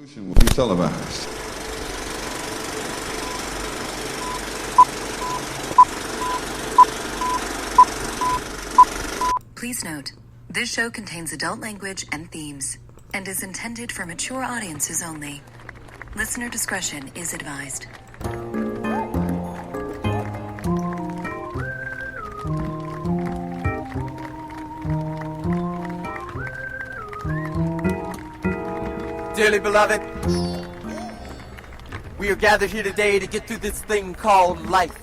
Will be televised. Please note, this show contains adult language and themes and is intended for mature audiences only. Listener discretion is advised. Dearly beloved, we are gathered here today to get through this thing called life.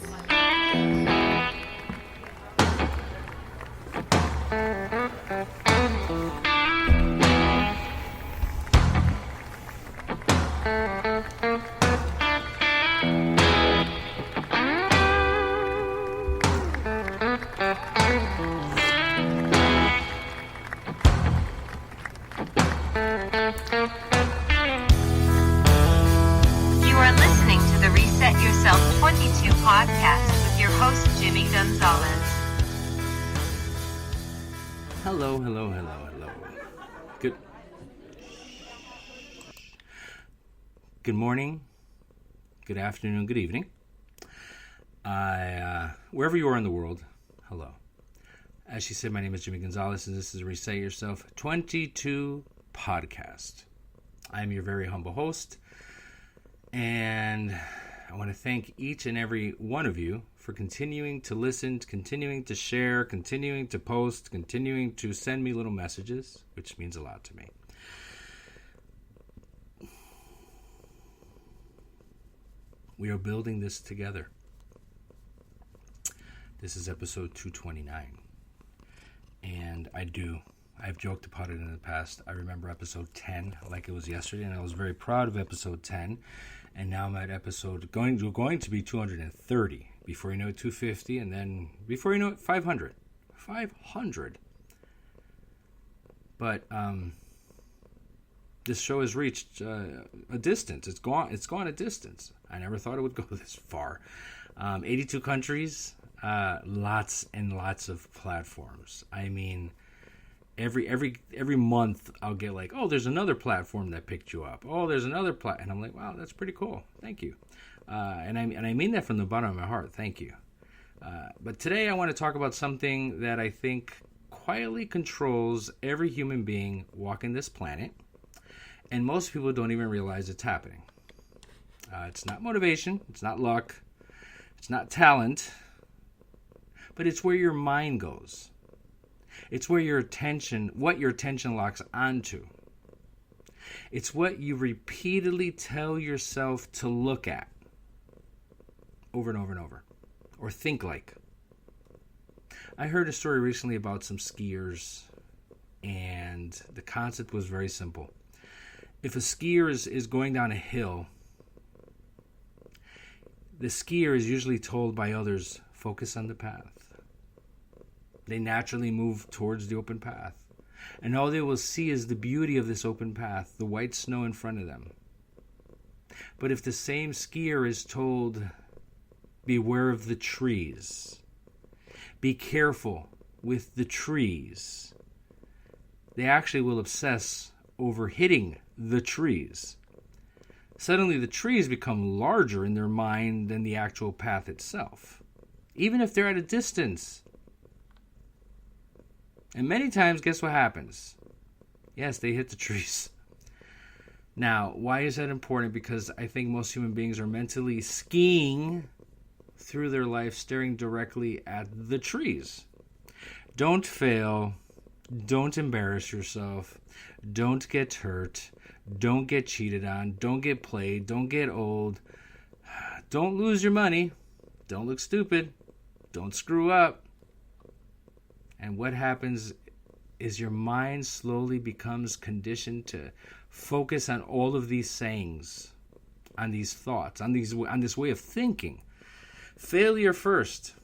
Hello. Good morning, good afternoon, good evening. Wherever you are in the world, hello. As she said, my name is Jimmy Gonzalez, and this is Reset Yourself 22 podcast. I am your very humble host, and I want to thank each and every one of you for continuing to listen, continuing to share, continuing to post, continuing to send me little messages, which means a lot to me. We are building this together. This is episode 229. And I've joked about it in the past. I remember episode 10 like it was yesterday, and I was very proud of episode 10. And now I'm at episode going to be 230. Before you know it, 250, and then before you know it, 500. 500. But this show has reached a distance. It's gone a distance. I never thought it would go this far. 82 countries, lots and lots of platforms. I mean, every month I'll get like, oh, there's another platform that picked you up. Oh, there's another and I'm like, wow, that's pretty cool. Thank you. And I mean that from the bottom of my heart. Thank you. But today I want to talk about something that I think quietly controls every human being walking this planet. And most people don't even realize it's happening. It's not motivation. It's not luck. It's not talent. But it's where your mind goes. It's where what your attention locks onto. It's what you repeatedly tell yourself to look at. Over and over and over. Or think like. I heard a story recently about some skiers, and the concept was very simple. If a skier is going down a hill, the skier is usually told by others, focus on the path. They naturally move towards the open path. And all they will see is the beauty of this open path, the white snow in front of them. But if the same skier is told, beware of the trees, be careful with the trees, they actually will obsess over hitting the trees. Suddenly the trees become larger in their mind than the actual path itself, even if they're at a distance. And many times, guess what happens? Yes, they hit the trees. Now, why is that important? Because I think most human beings are mentally skiing through their life, staring directly at the trees. Don't fail. Don't embarrass yourself. Don't get hurt. Don't get cheated on. Don't get played. Don't get old. Don't lose your money. Don't look stupid. Don't screw up. And what happens is your mind slowly becomes conditioned to focus on all of these sayings, on these thoughts, on this way of thinking. Failure first.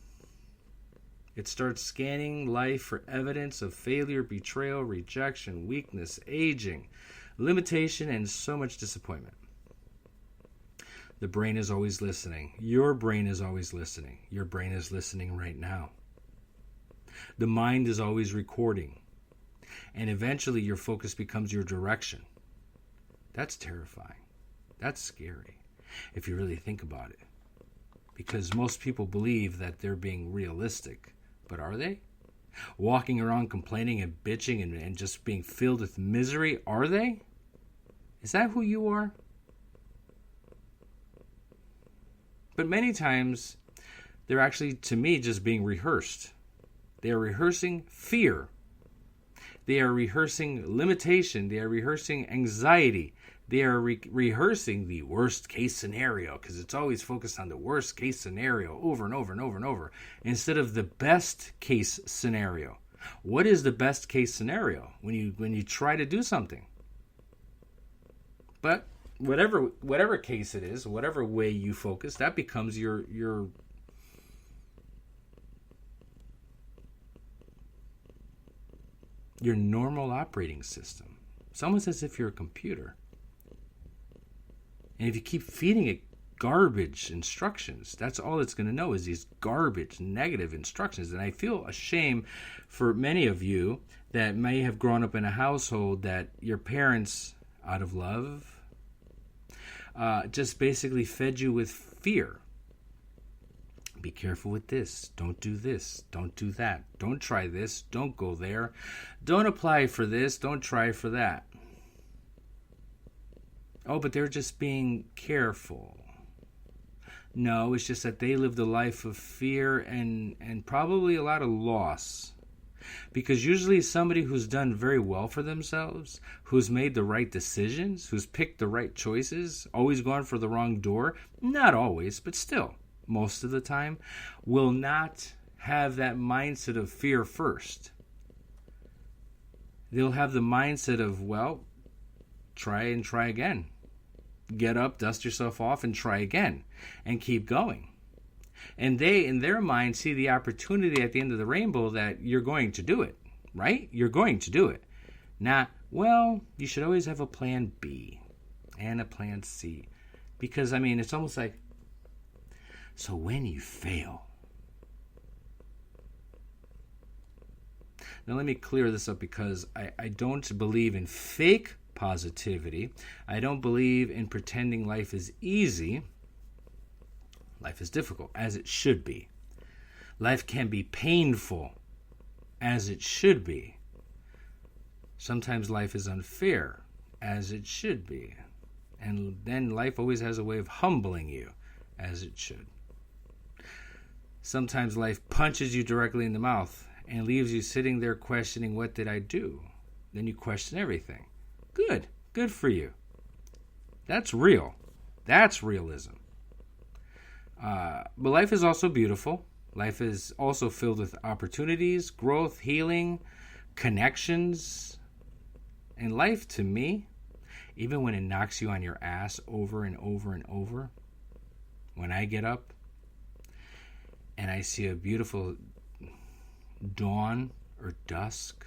It starts scanning life for evidence of failure, betrayal, rejection, weakness, aging, limitation, and so much disappointment. The brain is always listening. Your brain is always listening. Your brain is listening right now. The mind is always recording. And eventually your focus becomes your direction. That's terrifying. That's scary, if you really think about it. Because most people believe that they're being realistic. But are they? Walking around complaining and bitching and just being filled with misery, are they? Is that who you are? But many times, they're actually, to me, just being rehearsed. They are rehearsing fear. They are rehearsing limitation. They are rehearsing anxiety. They are rehearsing the worst case scenario, because it's always focused on the worst case scenario over and over and over and over, instead of the best case scenario. What is the best case scenario when you try to do something? But whatever case it is, whatever way you focus, that becomes your normal operating system. It's almost as if you're a computer. And if you keep feeding it garbage instructions, that's all it's going to know is these garbage, negative instructions. And I feel ashamed for many of you that may have grown up in a household that your parents, out of love, just basically fed you with fear. Be careful with this. Don't do this. Don't do that. Don't try this. Don't go there. Don't apply for this. Don't try for that. Oh, but they're just being careful. No, it's just that they lived a life of fear and probably a lot of loss. Because usually somebody who's done very well for themselves, who's made the right decisions, who's picked the right choices, always gone for the wrong door, not always, but still, most of the time, will not have that mindset of fear first. They'll have the mindset of, well, try and try again. Get up, dust yourself off, and try again, and keep going. And they, in their mind, see the opportunity at the end of the rainbow that you're going to do it, right? You're going to do it. Not, well, you should always have a plan B and a plan C. Because, I mean, it's almost like, so when you fail. Now, let me clear this up because I don't believe in fake positivity. I don't believe in pretending life is easy. Life is difficult, as it should be. Life can be painful, as it should be. Sometimes life is unfair, as it should be. And then life always has a way of humbling you, as it should. Sometimes life punches you directly in the mouth and leaves you sitting there questioning, what did I do? Then you question everything. Good for you. That's real. That's realism. But life is also beautiful. Life is also filled with opportunities, growth, healing, connections. And life, to me, even when it knocks you on your ass over and over and over, when I get up and I see a beautiful dawn or dusk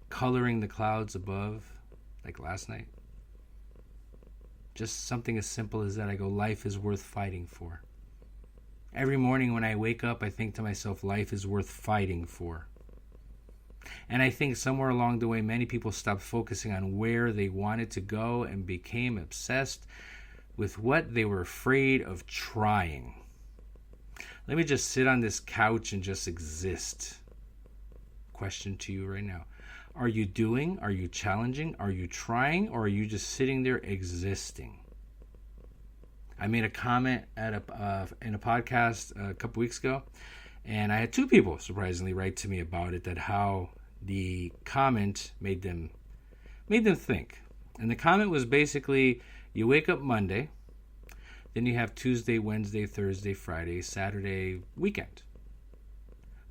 coloring the clouds above, like last night, just something as simple as that, I go, life is worth fighting for. Every morning when I wake up, I think to myself, life is worth fighting for. And I think somewhere along the way, many people stopped focusing on where they wanted to go and became obsessed with what they were afraid of trying. Let me just sit on this couch and just exist. Question to you right now. Are you doing? Are you challenging? Are you trying? Or are you just sitting there existing? I made a comment at in a podcast a couple weeks ago, and I had two people surprisingly write to me about it, that how the comment made them think. And the comment was basically, you wake up Monday, then you have Tuesday, Wednesday, Thursday, Friday, Saturday, weekend.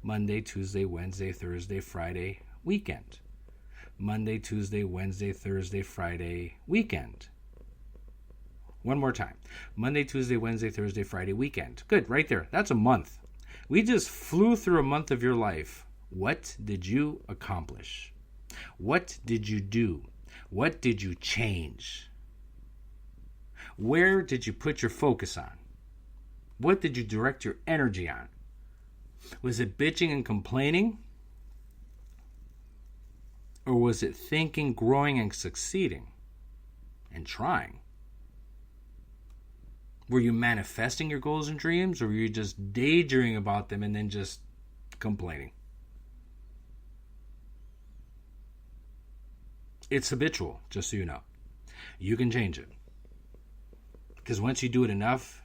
Monday, Tuesday, Wednesday, Thursday, Friday, weekend. Monday, Tuesday, Wednesday, Thursday, Friday, weekend. One more time. Monday, Tuesday, Wednesday, Thursday, Friday, weekend. Good, right there. That's a month. We just flew through a month of your life. What did you accomplish? What did you do? What did you change? Where did you put your focus on? What did you direct your energy on? Was it bitching and complaining? Or was it thinking, growing, and succeeding? And trying? Were you manifesting your goals and dreams, or were you just daydreaming about them and then just complaining? It's habitual, just so you know. You can change it. Because once you do it enough,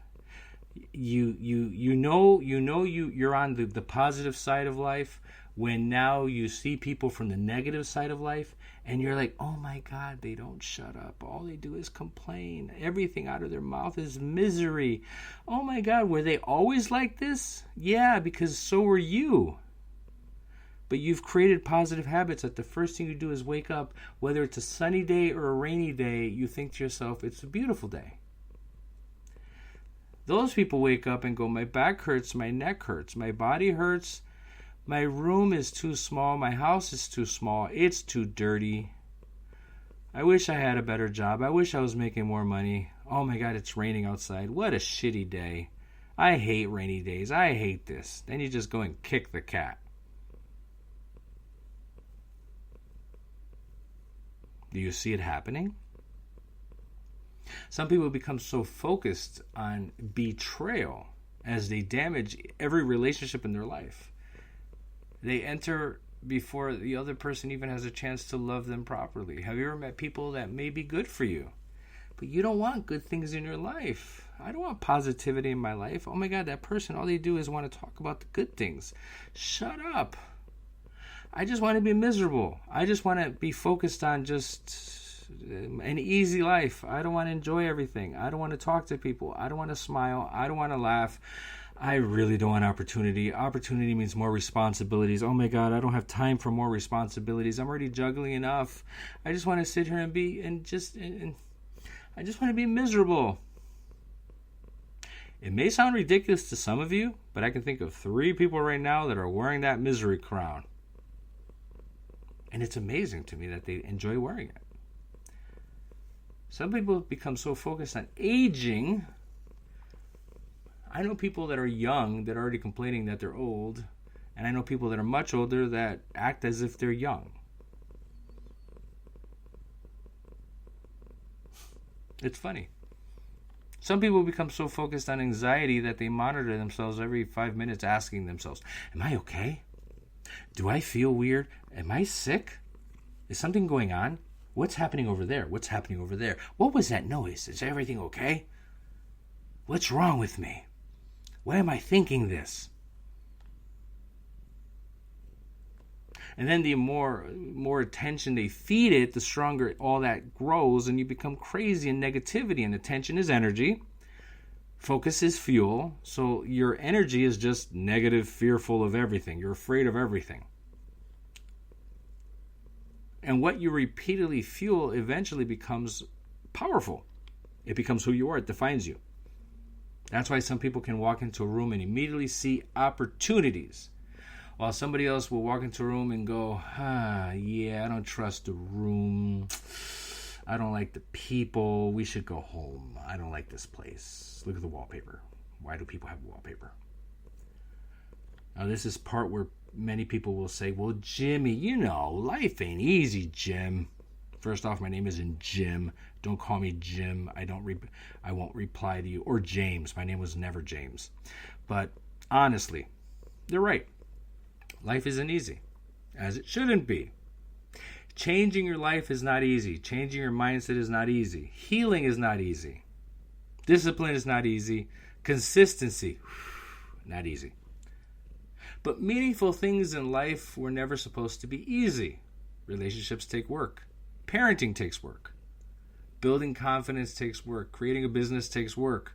you're on the positive side of life, when now you see people from the negative side of life and you're like, oh my God, they don't shut up. All they do is complain. Everything out of their mouth is misery. Oh my God, were they always like this? Yeah, because so were you. But you've created positive habits that the first thing you do is wake up, whether it's a sunny day or a rainy day, you think to yourself, it's a beautiful day. Those people wake up and go, my back hurts, my neck hurts, my body hurts, my room is too small, my house is too small, it's too dirty. I wish I had a better job. I wish I was making more money. Oh my God, it's raining outside. What a shitty day. I hate rainy days. I hate this. Then you just go and kick the cat. Do you see it happening? Some people become so focused on betrayal as they damage every relationship in their life. They enter before the other person even has a chance to love them properly. Have you ever met people that may be good for you, but you don't want good things in your life? I don't want positivity in my life. Oh my God, that person, all they do is want to talk about the good things. Shut up. I just want to be miserable. I just want to be focused on just an easy life. I don't want to enjoy everything. I don't want to talk to people. I don't want to smile. I don't want to laugh. I really don't want opportunity. Opportunity means more responsibilities. Oh my God, I don't have time for more responsibilities. I'm already juggling enough. I just want to sit here and I just want to be miserable. It may sound ridiculous to some of you, but I can think of 3 people right now that are wearing that misery crown. And it's amazing to me that they enjoy wearing it. Some people become so focused on aging. I know people that are young that are already complaining that they're old. And I know people that are much older that act as if they're young. It's funny. Some people become so focused on anxiety that they monitor themselves every 5 minutes, asking themselves, am I okay? Do I feel weird? Am I sick? Is something going on? What's happening over there? What's happening over there? What was that noise? Is everything okay? What's wrong with me? Why am I thinking this? And then the more attention they feed it, the stronger all that grows, and you become crazy in negativity. And attention is energy. Focus is fuel. So your energy is just negative, fearful of everything. You're afraid of everything. And what you repeatedly fuel eventually becomes powerful. It becomes who you are. It defines you. That's why some people can walk into a room and immediately see opportunities, while somebody else will walk into a room and go, yeah, I don't trust the room. I don't like the people. We should go home. I don't like this place. Look at the wallpaper. Why do people have wallpaper? Now, this is part where many people will say, well, Jimmy, life ain't easy, Jim. First off, my name isn't Jim. Don't call me Jim. I won't reply to you. Or James. My name was never James. But honestly, they're right. Life isn't easy, as it shouldn't be. Changing your life is not easy. Changing your mindset is not easy. Healing is not easy. Discipline is not easy. Consistency, not easy. But meaningful things in life were never supposed to be easy. Relationships take work. Parenting takes work. Building confidence takes work. Creating a business takes work.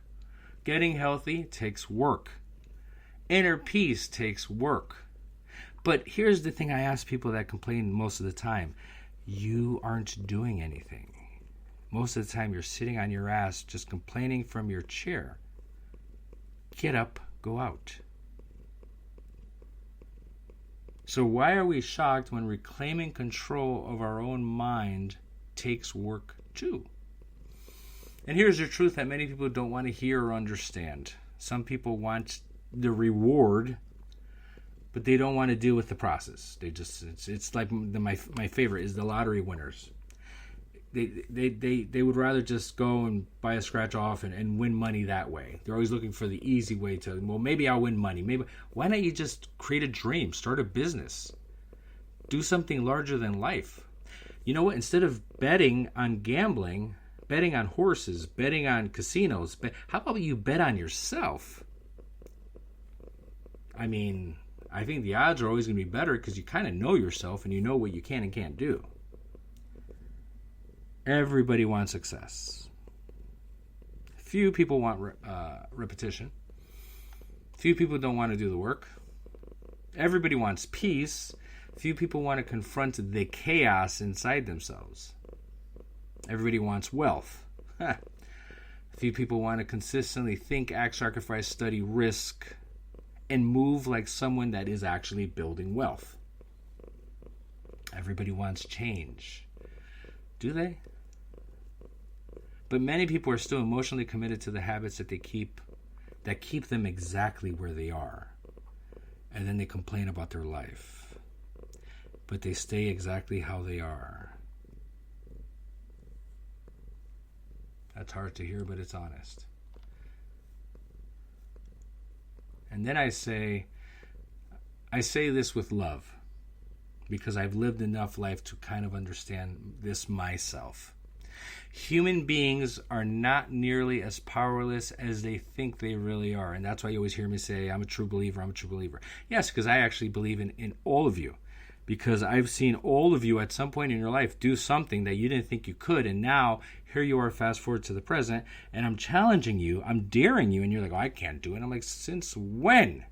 Getting healthy takes work. Inner peace takes work. But here's the thing I ask people that complain most of the time. You aren't doing anything. Most of the time you're sitting on your ass just complaining from your chair. Get up, go out. So why are we shocked when reclaiming control of our own mind takes work too? And here's the truth that many people don't want to hear or understand. Some people want the reward but they don't want to deal with the process. It's like my favorite is the lottery winners. They would rather just go and buy a scratch off and win money that way. They're always looking for the easy way to, well, maybe I'll win money. Maybe why not you just create a dream, start a business, do something larger than life? You know what? Instead of betting on gambling, betting on horses, betting on casinos, how about you bet on yourself? I mean, I think the odds are always going to be better because you kind of know yourself and you know what you can and can't do. Everybody wants success. Few people want repetition. Few people don't want to do the work. Everybody wants peace. Few people want to confront the chaos inside themselves. Everybody wants wealth. Few people want to consistently think, act, sacrifice, study, risk, and move like someone that is actually building wealth. Everybody wants change. Do they? But many people are still emotionally committed to the habits that keep them exactly where they are. And then they complain about their life. But they stay exactly how they are. That's hard to hear, but it's honest. And then I say this with love, because I've lived enough life to kind of understand this myself. Human beings are not nearly as powerless as they think they really are. And that's why you always hear me say, I'm a true believer, I'm a true believer. Yes, because I actually believe in all of you. Because I've seen all of you at some point in your life do something that you didn't think you could. And now, here you are, fast forward to the present, and I'm challenging you, I'm daring you, and you're like, oh, I can't do it. I'm like, since when?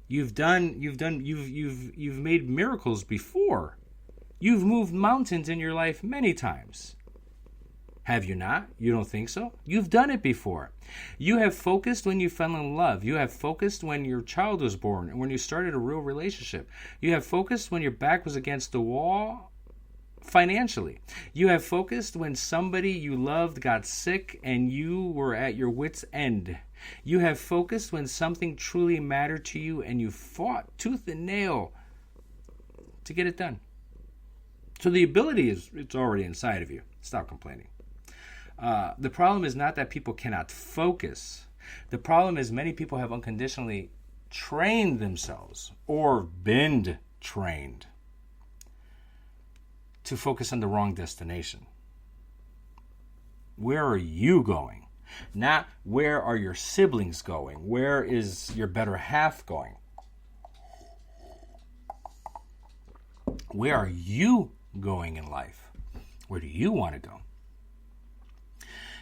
You've made miracles before. You've moved mountains in your life many times. Have you not? You don't think so? You've done it before. You have focused when you fell in love. You have focused when your child was born and when you started a real relationship. You have focused when your back was against the wall financially. You have focused when somebody you loved got sick and you were at your wit's end. You have focused when something truly mattered to you and you fought tooth and nail to get it done. So the ability it's already inside of you. Stop complaining. The problem is not that people cannot focus. The problem is many people have unconditionally trained themselves or been trained to focus on the wrong destination. Where are you going? Not where are your siblings going? Where is your better half going? Where are you going in life? Where do you want to go?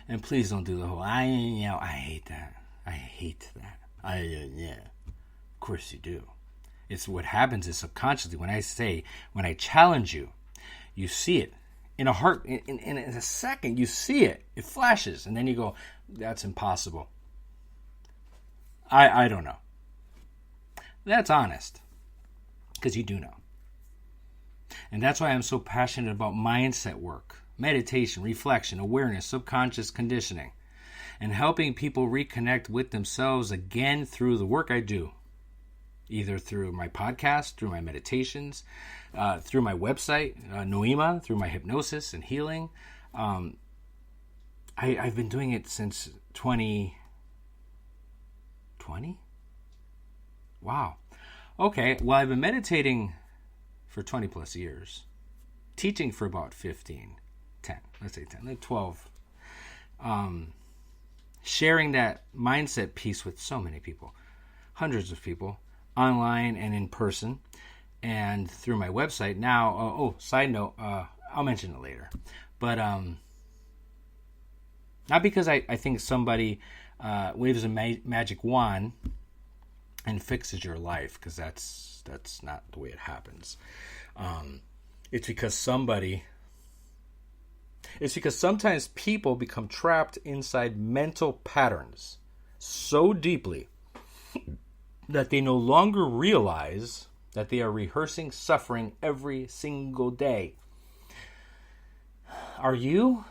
And please don't do the whole, I hate that. I hate that. Of course you do. It's what happens is subconsciously when I challenge you, you see it. In a second, you see it. It flashes. And then you go, that's impossible. I don't know. That's honest. Because you do know. And that's why I'm so passionate about mindset work, meditation, reflection, awareness, subconscious conditioning, and helping people reconnect with themselves again through the work I do, either through my podcast, through my meditations, through my website, Noema, through my hypnosis and healing. I've been doing it since 2020? Wow. Okay, well, I've been meditating for 20 plus years, teaching for about 10, let's say 10, like 12, sharing that mindset piece with so many people, hundreds of people, online and in person, and through my website. Now, side note, I'll mention it later, but not because I think somebody waves a magic wand and fixes your life, because that's not the way it happens. It's because sometimes people become trapped inside mental patterns so deeply that they no longer realize that they are rehearsing suffering every single day. Are you?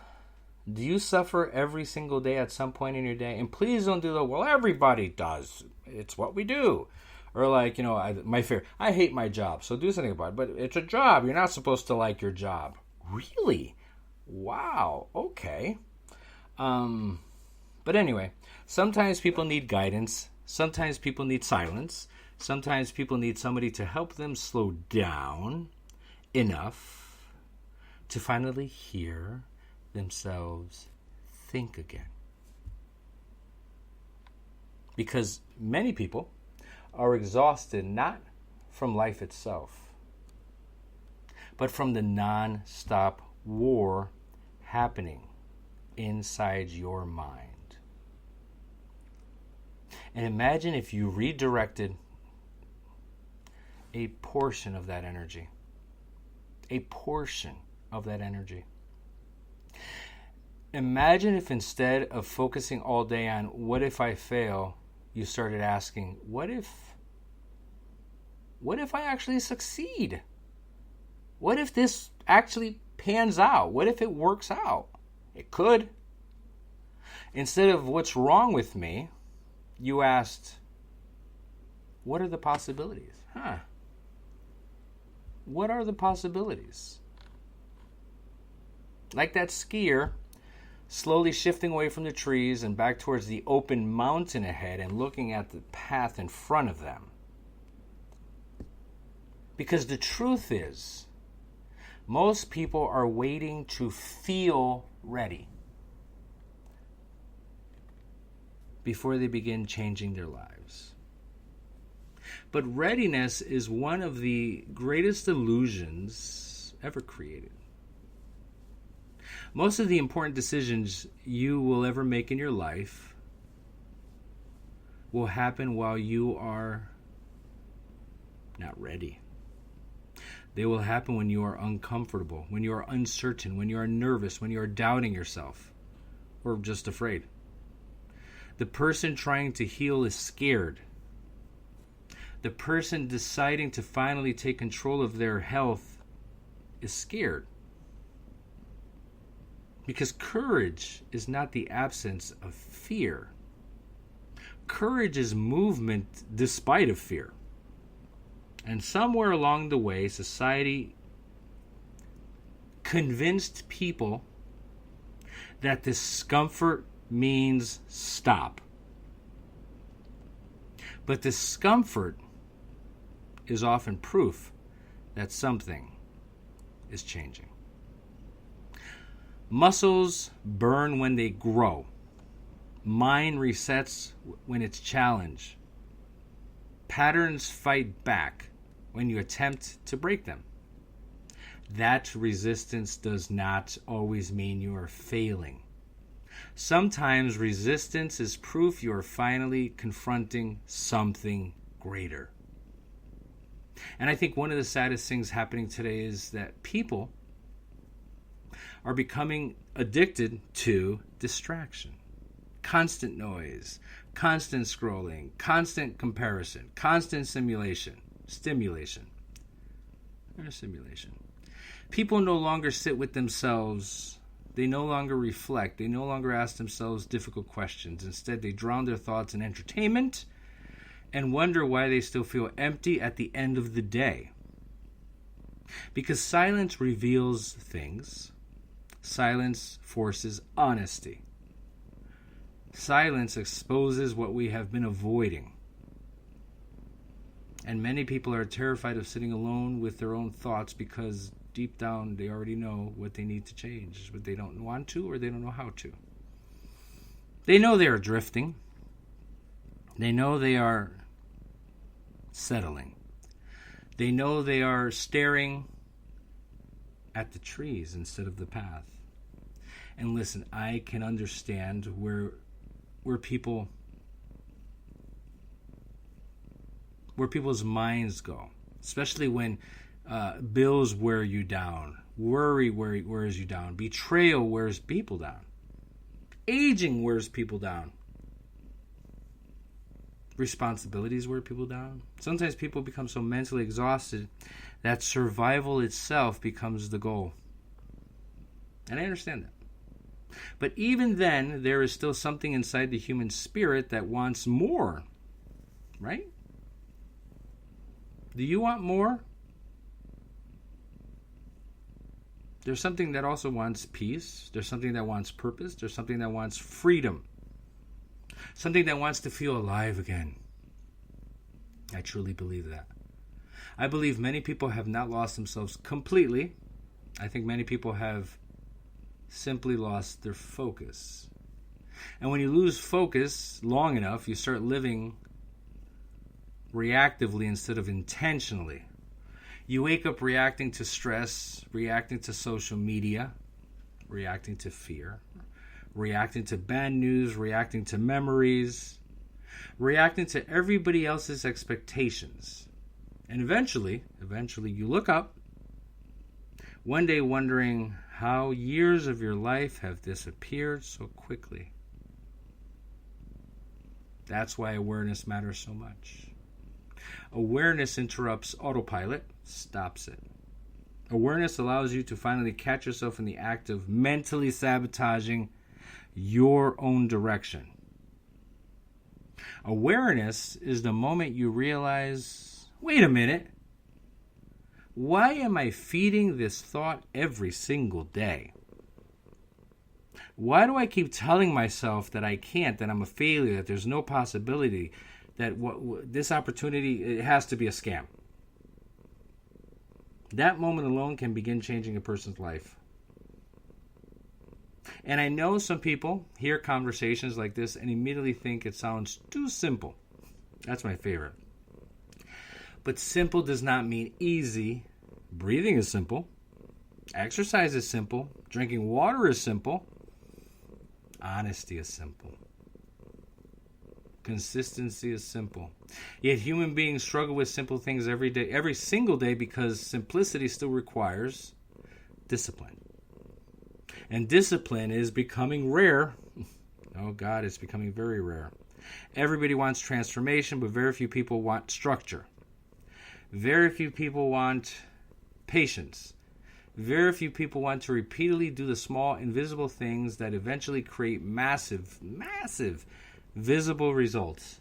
Do you suffer every single day at some point in your day? And please don't do the, well, everybody does. It's what we do. Or like, my fear, I hate my job, so do something about it. But it's a job. You're not supposed to like your job. Really? Wow. Okay. But anyway, sometimes people need guidance. Sometimes people need silence. Sometimes people need somebody to help them slow down enough to finally hear themselves think again. Because many people are exhausted not from life itself, but from the non-stop war happening inside your mind. And imagine if you redirected a portion of that energy. A portion of that energy. Imagine if instead of focusing all day on what if I fail, you started asking, what if I actually succeed? What if this actually pans out? What if it works out? It could. Instead of what's wrong with me, you asked, what are the possibilities? What are the possibilities? Like that skier slowly shifting away from the trees and back towards the open mountain ahead and looking at the path in front of them. Because the truth is, most people are waiting to feel ready before they begin changing their lives. But readiness is one of the greatest illusions ever created. Most of the important decisions you will ever make in your life will happen while you are not ready. They will happen when you are uncomfortable, when you are uncertain, when you are nervous, when you are doubting yourself, or just afraid. The person trying to heal is scared. The person deciding to finally take control of their health is scared. Because courage is not the absence of fear. Courage is movement despite of fear. And somewhere along the way, society convinced people that discomfort means stop. But discomfort is often proof that something is changing. Muscles burn when they grow. Mind resets when it's challenged. Patterns fight back when you attempt to break them. That resistance does not always mean you are failing. Sometimes resistance is proof you are finally confronting something greater. And I think one of the saddest things happening today is that people are becoming addicted to distraction. Constant noise, constant scrolling, constant comparison, constant stimulation. People no longer sit with themselves. They no longer reflect. They no longer ask themselves difficult questions. Instead, they drown their thoughts in entertainment and wonder why they still feel empty at the end of the day. Because silence reveals things. Silence forces honesty. Silence exposes what we have been avoiding. And many people are terrified of sitting alone with their own thoughts because deep down they already know what they need to change, but they don't want to or they don't know how to. They know they are drifting. They know they are settling. They know they are staring at the trees instead of the path. And listen, I can understand where people's minds go, especially when bills wear you down, worry wears you down, betrayal wears people down, aging wears people down, responsibilities wear people down. Sometimes people become so mentally exhausted that survival itself becomes the goal. And I understand that. But even then, there is still something inside the human spirit that wants more, right? Do you want more? There's something that also wants peace. There's something that wants purpose. There's something that wants freedom. Something that wants to feel alive again. I truly believe that. I believe many people have not lost themselves completely. I think many people have simply lost their focus. And when you lose focus long enough, you start living reactively instead of intentionally. You wake up reacting to stress, reacting to social media, reacting to fear, reacting to bad news, reacting to memories, reacting to everybody else's expectations. And eventually you look up, one day wondering how years of your life have disappeared so quickly. That's why awareness matters so much. Awareness interrupts autopilot, stops it. Awareness allows you to finally catch yourself in the act of mentally sabotaging your own direction. Awareness is the moment you realize, wait a minute, why am I feeding this thought every single day? Why do I keep telling myself that I can't, that I'm a failure, that there's no possibility, that this opportunity, it has to be a scam? That moment alone can begin changing a person's life. And I know some people hear conversations like this and immediately think it sounds too simple. That's my favorite. But simple does not mean easy. Breathing is simple. Exercise is simple. Drinking water is simple. Honesty is simple. Consistency is simple. Yet human beings struggle with simple things every day, every single day, because simplicity still requires discipline. And discipline is becoming rare. Oh God, it's becoming very rare. Everybody wants transformation, but very few people want structure. Very few people want patience. Very few people want to repeatedly do the small, invisible things that eventually create massive, visible results.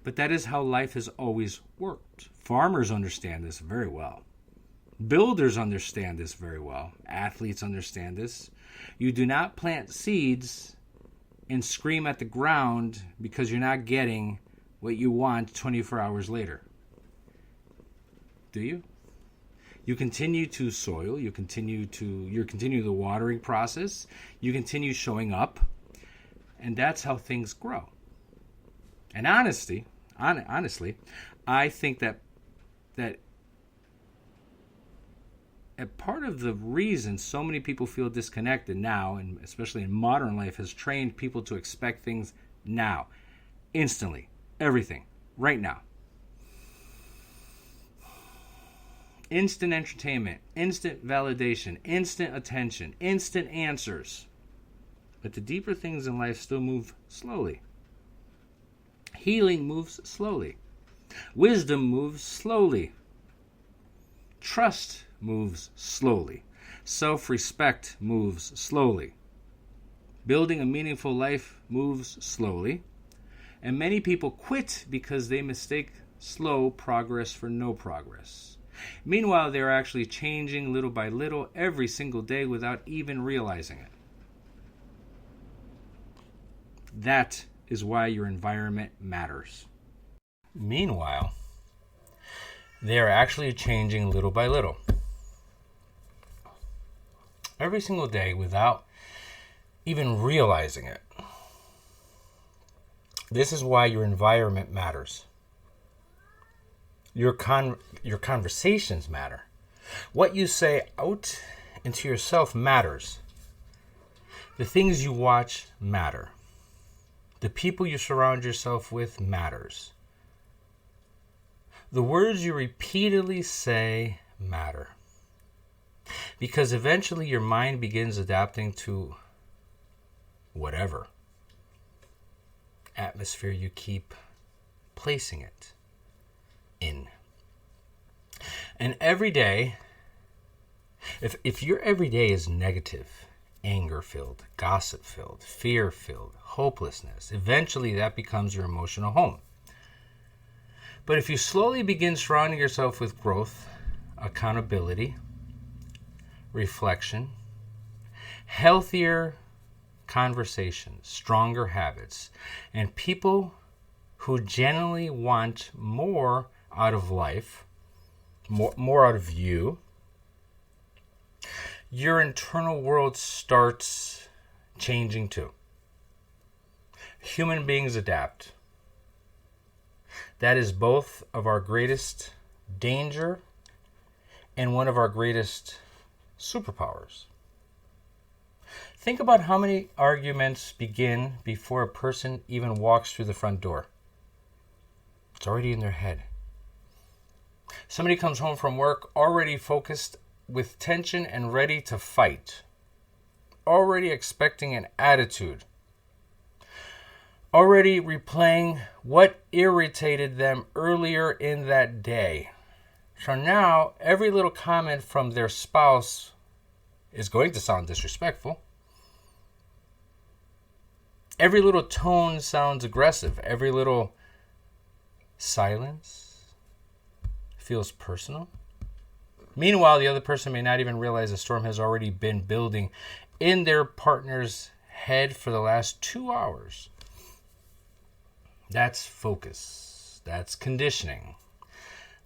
But that is how life has always worked. Farmers understand this very well. Builders understand this very well. Athletes understand this. You do not plant seeds and scream at the ground because you're not getting what you want 24 hours later. Do you? You continue to soil, you continue the watering process, you continue showing up, and that's how things grow. And honestly, I think that a part of the reason so many people feel disconnected now, and especially in modern life, has trained people to expect things now, instantly, everything, right now. Instant entertainment, instant validation, instant attention, instant answers. But the deeper things in life still move slowly. Healing moves slowly. Wisdom moves slowly. Trust moves slowly. Self-respect moves slowly. Building a meaningful life moves slowly. And many people quit because they mistake slow progress for no progress. Meanwhile, they're actually changing little by little every single day without even realizing it. That is why your environment matters. Meanwhile, they are actually changing little by little. Every single day without even realizing it. This is why your environment matters. Your conversations matter. What you say out into yourself matters. The things you watch matter. The people you surround yourself with matters. The words you repeatedly say matter. Because eventually your mind begins adapting to whatever atmosphere you keep placing it in. And every day, if your every day is negative, anger-filled, gossip-filled, fear-filled, hopelessness, eventually that becomes your emotional home. But if you slowly begin surrounding yourself with growth, accountability, reflection, healthier conversations, stronger habits, and people who genuinely want more out of life, more out of you, your internal world starts changing too. Human beings adapt. That is both of our greatest danger and one of our greatest superpowers. Think about how many arguments begin before a person even walks through the front door. It's already in their head. Somebody comes home from work already focused with tension and ready to fight. Already expecting an attitude. Already replaying what irritated them earlier in that day. So now, every little comment from their spouse is going to sound disrespectful. Every little tone sounds aggressive. Every little silence feels personal. Meanwhile, the other person may not even realize a storm has already been building in their partner's head for the last 2 hours. That's focus. That's conditioning.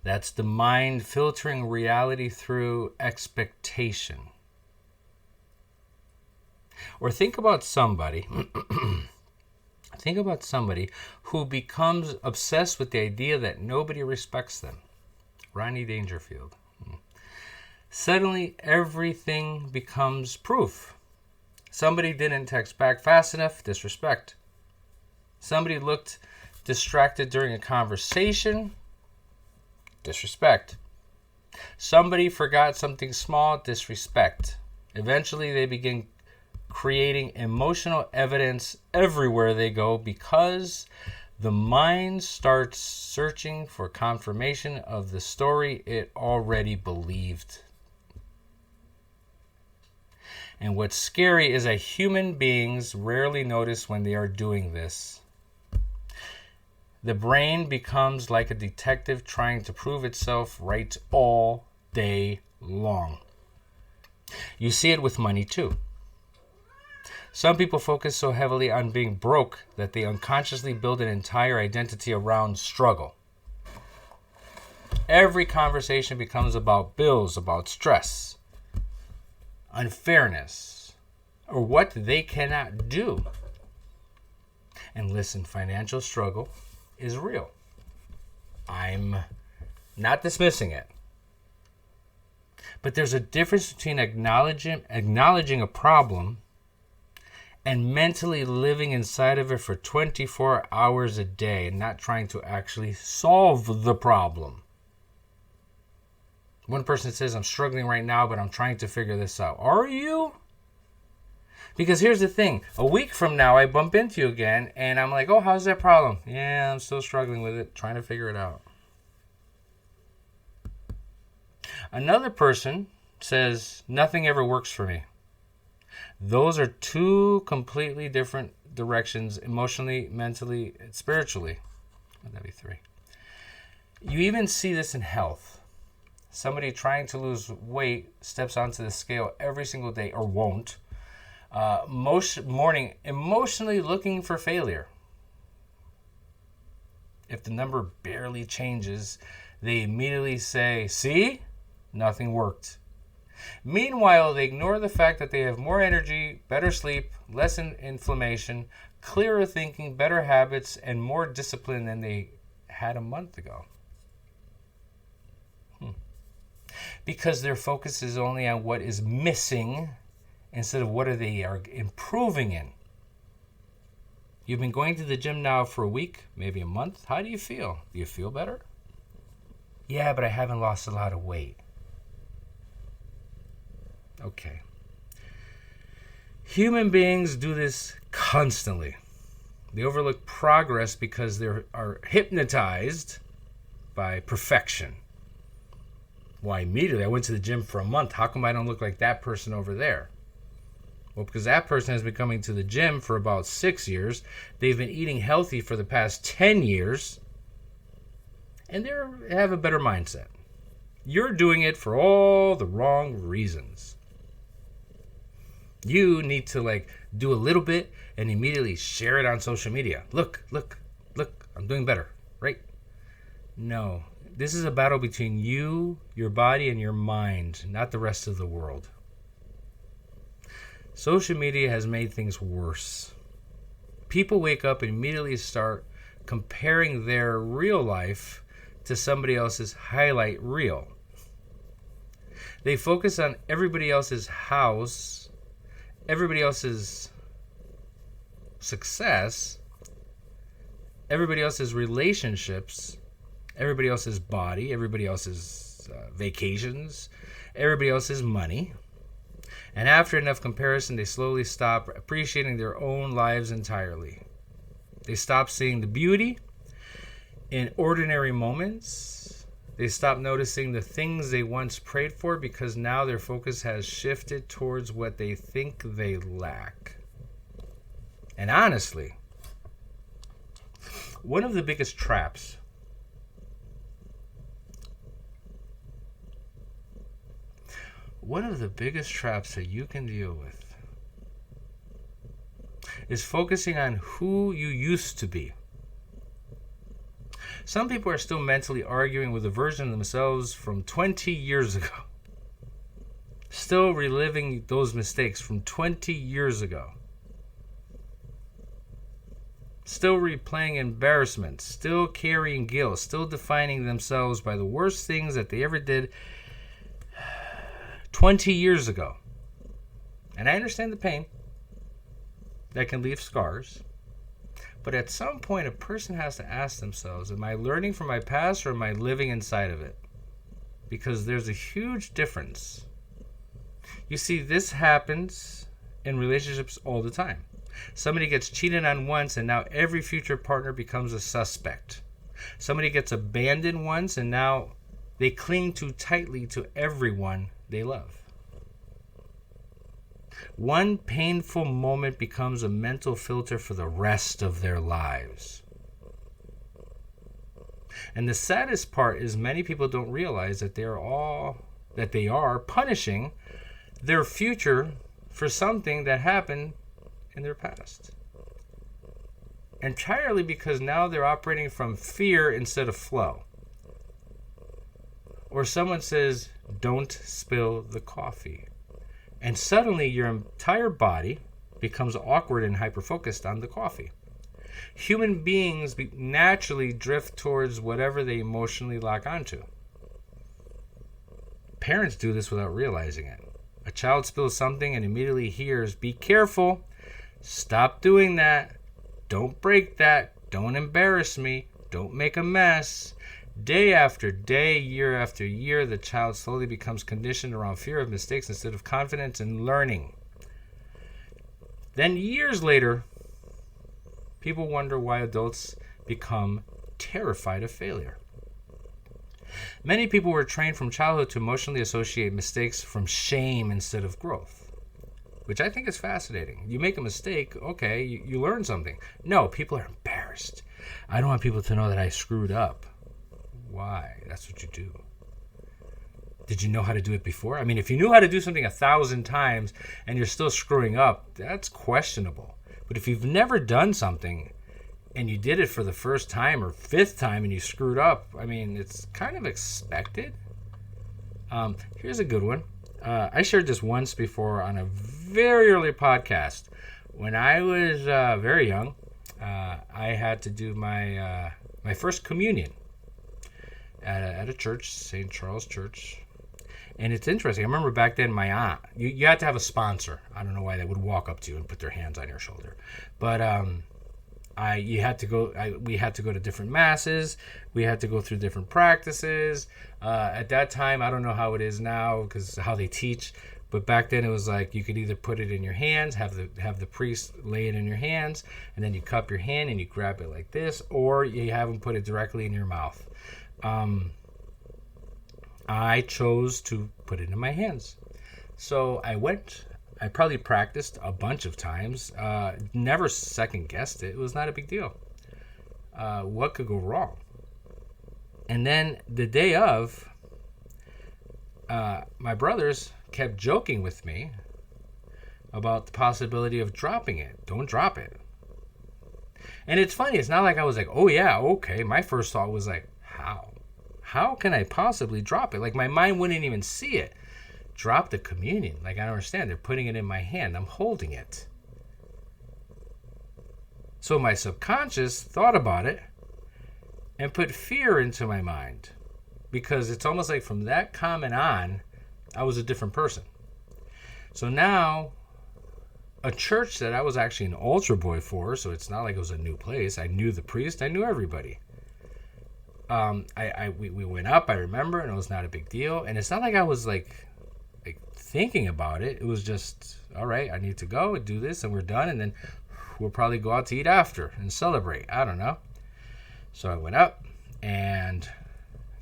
That's the mind filtering reality through expectation. Or think about somebody who becomes obsessed with the idea that nobody respects them. Rodney Dangerfield. Suddenly, everything becomes proof. Somebody didn't text back fast enough, disrespect. Somebody looked distracted during a conversation, disrespect. Somebody forgot something small, disrespect. Eventually, they begin creating emotional evidence everywhere they go because the mind starts searching for confirmation of the story it already believed. And what's scary is that human beings rarely notice when they are doing this. The brain becomes like a detective trying to prove itself right all day long. You see it with money too. Some people focus so heavily on being broke that they unconsciously build an entire identity around struggle. Every conversation becomes about bills, about stress, unfairness, or what they cannot do. And listen, financial struggle is real. I'm not dismissing it. But there's a difference between acknowledging a problem and mentally living inside of it for 24 hours a day and not trying to actually solve the problem. One person says, I'm struggling right now, but I'm trying to figure this out. Are you? Because here's the thing. A week from now, I bump into you again, and I'm like, oh, how's that problem? Yeah, I'm still struggling with it, trying to figure it out. Another person says, nothing ever works for me. Those are two completely different directions, emotionally, mentally, and spiritually. That'd be three. You even see this in health. Somebody trying to lose weight steps onto the scale every single day, or won't. Most morning, emotionally looking for failure. If the number barely changes, they immediately say, see, nothing worked. Meanwhile, they ignore the fact that they have more energy, better sleep, less inflammation, clearer thinking, better habits, and more discipline than they had a month ago. Because their focus is only on what is missing instead of what they are improving in. You've been going to the gym now for a week, maybe a month. How do you feel? Do you feel better? Yeah, but I haven't lost a lot of weight. Okay. Human beings do this constantly. They overlook progress because they are hypnotized by perfection. Why, immediately, I went to the gym for a month. How come I don't look like that person over there? Well, because that person has been coming to the gym for about 6 years. They've been eating healthy for the past 10 years. and they have a better mindset. You're doing it for all the wrong reasons. You need to do a little bit and immediately share it on social media. Look, I'm doing better, right? No, this is a battle between you, your body, and your mind, not the rest of the world. Social media has made things worse. People wake up and immediately start comparing their real life to somebody else's highlight reel. They focus on everybody else's house, everybody else's success, everybody else's relationships, everybody else's body, everybody else's vacations, everybody else's money. And after enough comparison, they slowly stop appreciating their own lives entirely. They stop seeing the beauty in ordinary moments. They stop noticing the things they once prayed for because now their focus has shifted towards what they think they lack. And honestly, one of the biggest traps that you can deal with is focusing on who you used to be. Some people are still mentally arguing with a version of themselves from 20 years ago. Still reliving those mistakes from 20 years ago. Still replaying embarrassment. Still carrying guilt. Still defining themselves by the worst things that they ever did 20 years ago. And I understand the pain that can leave scars. But at some point, a person has to ask themselves, am I learning from my past or am I living inside of it? Because there's a huge difference. You see, this happens in relationships all the time. Somebody gets cheated on once and now every future partner becomes a suspect. Somebody gets abandoned once and now they cling too tightly to everyone they love. One painful moment becomes a mental filter for the rest of their lives. And the saddest part is many people don't realize that they are punishing their future for something that happened in their past. Entirely because now they're operating from fear instead of flow. Or someone says, don't spill the coffee. And suddenly your entire body becomes awkward and hyper-focused on the coffee. Human beings naturally drift towards whatever they emotionally lock onto. Parents do this without realizing it. A child spills something and immediately hears, be careful, stop doing that, don't break that, don't embarrass me, don't make a mess. Day after day, year after year, the child slowly becomes conditioned around fear of mistakes instead of confidence in learning. Then years later, people wonder why adults become terrified of failure. Many people were trained from childhood to emotionally associate mistakes from shame instead of growth, which I think is fascinating. You make a mistake, okay, you learn something. No, people are embarrassed. I don't want people to know that I screwed up. Why? That's what you do. Did you know how to do it before? I mean, if you knew how to do something 1,000 times and you're still screwing up, that's questionable. But if you've never done something and you did it for the first time or fifth time and you screwed up, I mean, it's kind of expected. Here's a good one. I shared this once before on a very early podcast. When I was very young, I had to do my first communion at a church, St. Charles Church. And it's interesting. I remember back then my aunt, you had to have a sponsor. I don't know why they would walk up to you and put their hands on your shoulder. But we had to go to different masses. We had to go through different practices. At that time, I don't know how it is now because how they teach. But back then it was like you could either put it in your hands, have the priest lay it in your hands, and then you cup your hand and you grab it like this, or you have them put it directly in your mouth. I chose to put it in my hands. So I probably practiced a bunch of times, never second guessed it. It was not a big deal. What could go wrong? And then the day of, my brothers kept joking with me about the possibility of dropping it. Don't drop it. And it's funny. It's not like I was like, oh yeah, okay. My first thought was like, how? How can I possibly drop it? Like my mind wouldn't even see it. Drop the communion. Like I don't understand. They're putting it in my hand. I'm holding it. So my subconscious thought about it and put fear into my mind. Because it's almost like from that comment on, I was a different person. So now, a church that I was actually an altar boy for, so it's not like it was a new place. I knew the priest. I knew everybody. We went up, I remember, and it was not a big deal. And it's not like I was like thinking about it. It was just, all right, I need to go and do this, and we're done. And then we'll probably go out to eat after and celebrate. I don't know. So I went up, and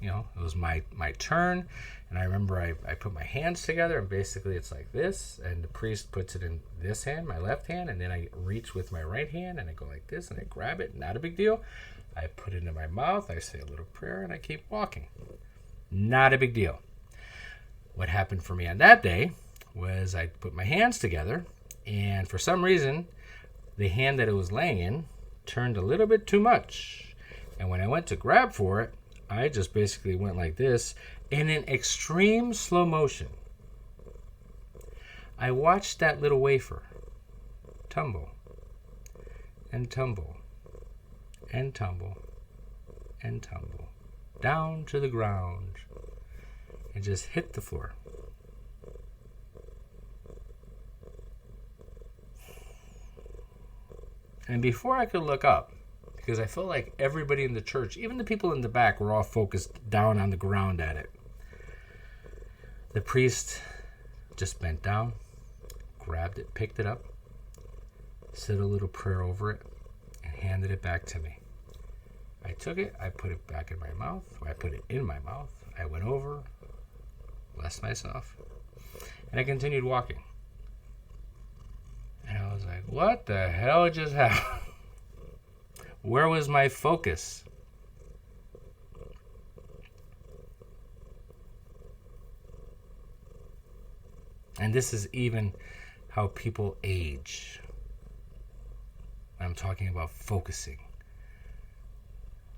it was my turn. And I remember I put my hands together, and basically it's like this, and the priest puts it in this hand, my left hand, and then I reach with my right hand, and I go like this, and I grab it. Not a big deal. I put it in my mouth, I say a little prayer, and I keep walking. Not a big deal. What happened for me on that day was I put my hands together, and for some reason, the hand that it was laying in turned a little bit too much. And when I went to grab for it, I just basically went like this, and in extreme slow motion, I watched that little wafer tumble and tumble and tumble and tumble down to the ground and just hit the floor. And before I could look up, because I felt like everybody in the church, even the people in the back, were all focused down on the ground at it, the priest just bent down, grabbed it, picked it up, said a little prayer over it, and handed it back to me. I took it, I put it back in my mouth, I put it in my mouth, I went over, blessed myself, and I continued walking. And I was like, what the hell just happened? Where was my focus? And this is even how people age. I'm talking about focusing.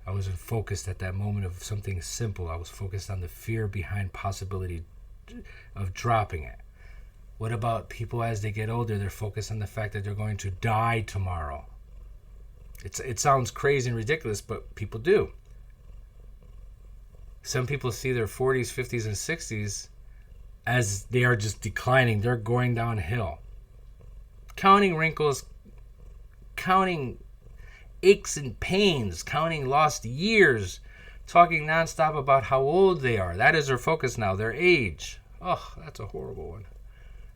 I wasn't focused at that moment of something simple. I was focused on the fear behind possibility of dropping it. What about people as they get older? They're focused on the fact that they're going to die tomorrow. It sounds crazy and ridiculous, but people do. Some people see their 40s, 50s, and 60s as they are just declining. They're going downhill. Counting wrinkles, counting aches and pains, counting lost years, talking nonstop about how old they are. That is their focus now, their age. Oh, that's a horrible one.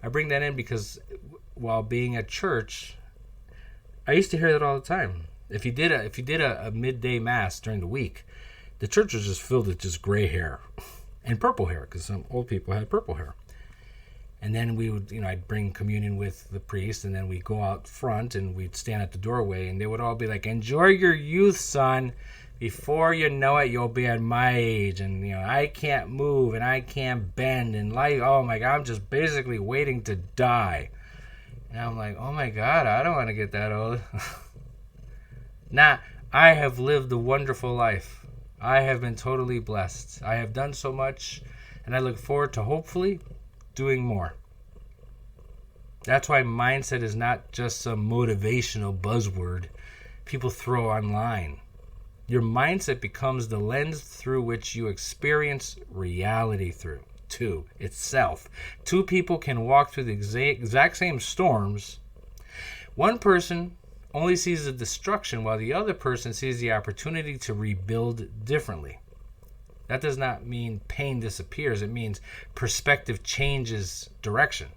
I bring that in because while being at church, I used to hear that all the time. If you did a midday mass during the week, the church was just filled with just gray hair and purple hair, because some old people had purple hair. And then we would, I'd bring communion with the priest, and then we'd go out front and we'd stand at the doorway, and they would all be like, enjoy your youth, son. Before you know it, you'll be at my age, and I can't move and I can't bend, and life, oh my God, I'm just basically waiting to die. And I'm like, oh my God, I don't want to get that old. Nah, I have lived a wonderful life. I have been totally blessed. I have done so much, and I look forward to hopefully doing more. That's why mindset is not just some motivational buzzword people throw online. Your mindset becomes the lens through which you experience reality to itself. Two people can walk through the exact same storms. One person only sees the destruction, while the other person sees the opportunity to rebuild differently. That does not mean pain disappears. It means perspective changes direction.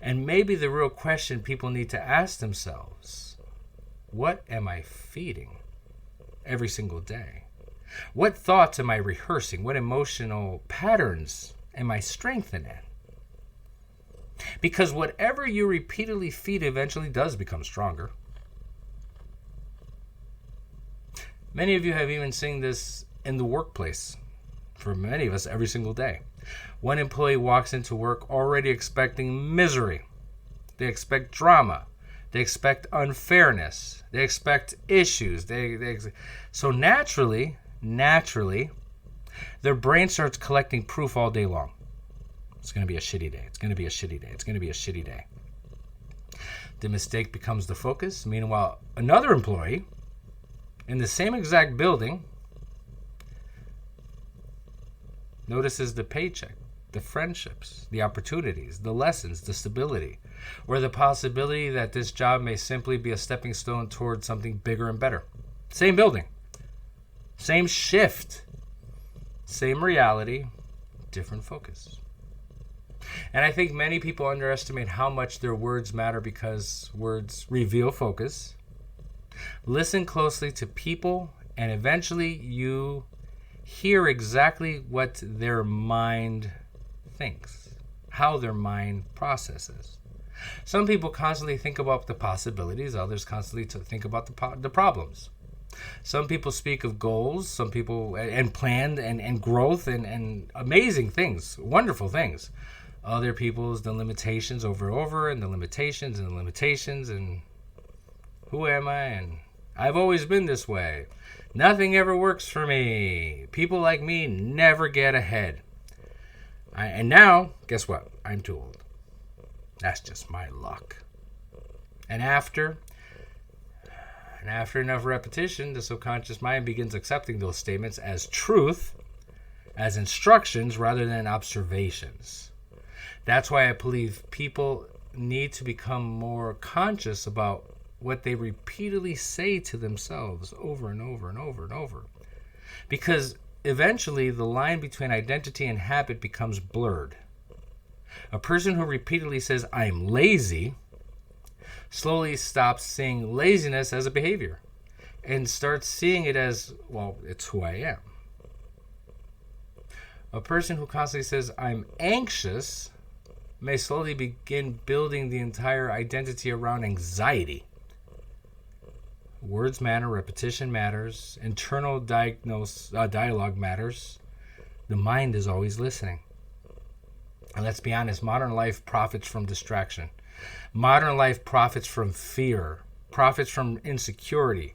And maybe the real question people need to ask themselves, what am I feeding every single day? What thoughts am I rehearsing? What emotional patterns am I strengthening? Because whatever you repeatedly feed eventually does become stronger. Many of you have even seen this in the workplace for many of us every single day. One employee walks into work already expecting misery. They expect drama. They expect unfairness. They expect issues. So naturally, their brain starts collecting proof all day long. It's going to be a shitty day. It's going to be a shitty day. It's going to be a shitty day. The mistake becomes the focus. Meanwhile, another employee in the same exact building notices the paycheck, the friendships, the opportunities, the lessons, the stability, or the possibility that this job may simply be a stepping stone towards something bigger and better. Same building, same shift, same reality, different focus. And I think many people underestimate how much their words matter because words reveal focus. Listen closely to people, and eventually you hear exactly what their mind thinks, how their mind processes. Some people constantly think about the possibilities, others constantly think about the problems. Some people speak of goals, some people and plan and growth and amazing things, wonderful things. Other people's the limitations over and the limitations and who am I, and I've always been this way. Nothing ever works for me. People like me never get ahead. And now, guess what? I'm too old. That's just my luck. And after enough repetition, the subconscious mind begins accepting those statements as truth, as instructions rather than observations. That's why I believe people need to become more conscious about what they repeatedly say to themselves over and over and over and over. Because eventually the line between identity and habit becomes blurred. A person who repeatedly says, I'm lazy, slowly stops seeing laziness as a behavior and starts seeing it as, well, it's who I am. A person who constantly says, I'm anxious, may slowly begin building the entire identity around anxiety. Words matter, repetition matters, internal dialogue matters. The mind is always listening. And let's be honest, modern life profits from distraction. Modern life profits from fear, profits from insecurity.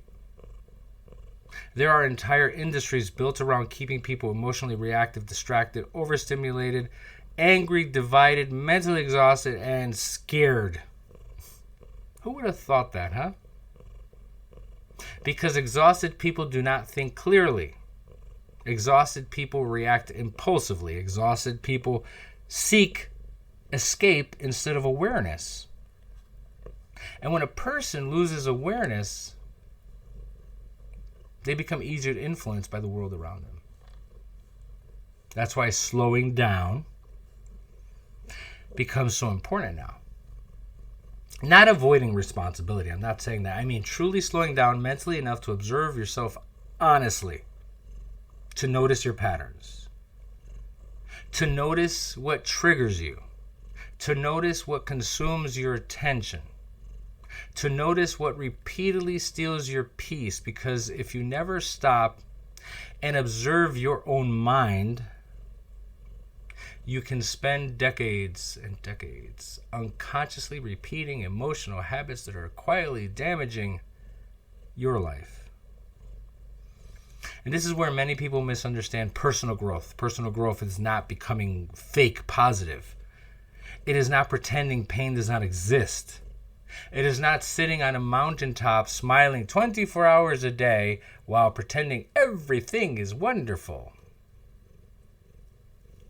There are entire industries built around keeping people emotionally reactive, distracted, overstimulated, angry, divided, mentally exhausted, and scared. Who would have thought that, huh? Because exhausted people do not think clearly. Exhausted people react impulsively. Exhausted people seek escape instead of awareness. And when a person loses awareness, they become easier to influence by the world around them. That's why slowing down becomes so important now. Not avoiding responsibility. I'm not saying that. I mean truly slowing down mentally enough to observe yourself honestly, to notice your patterns, to notice what triggers you, to notice what consumes your attention, to notice what repeatedly steals your peace. Because if you never stop and observe your own mind, you can spend decades and decades unconsciously repeating emotional habits that are quietly damaging your life. And this is where many people misunderstand personal growth. Personal growth is not becoming fake positive. It is not pretending pain does not exist. It is not sitting on a mountaintop smiling 24 hours a day while pretending everything is wonderful.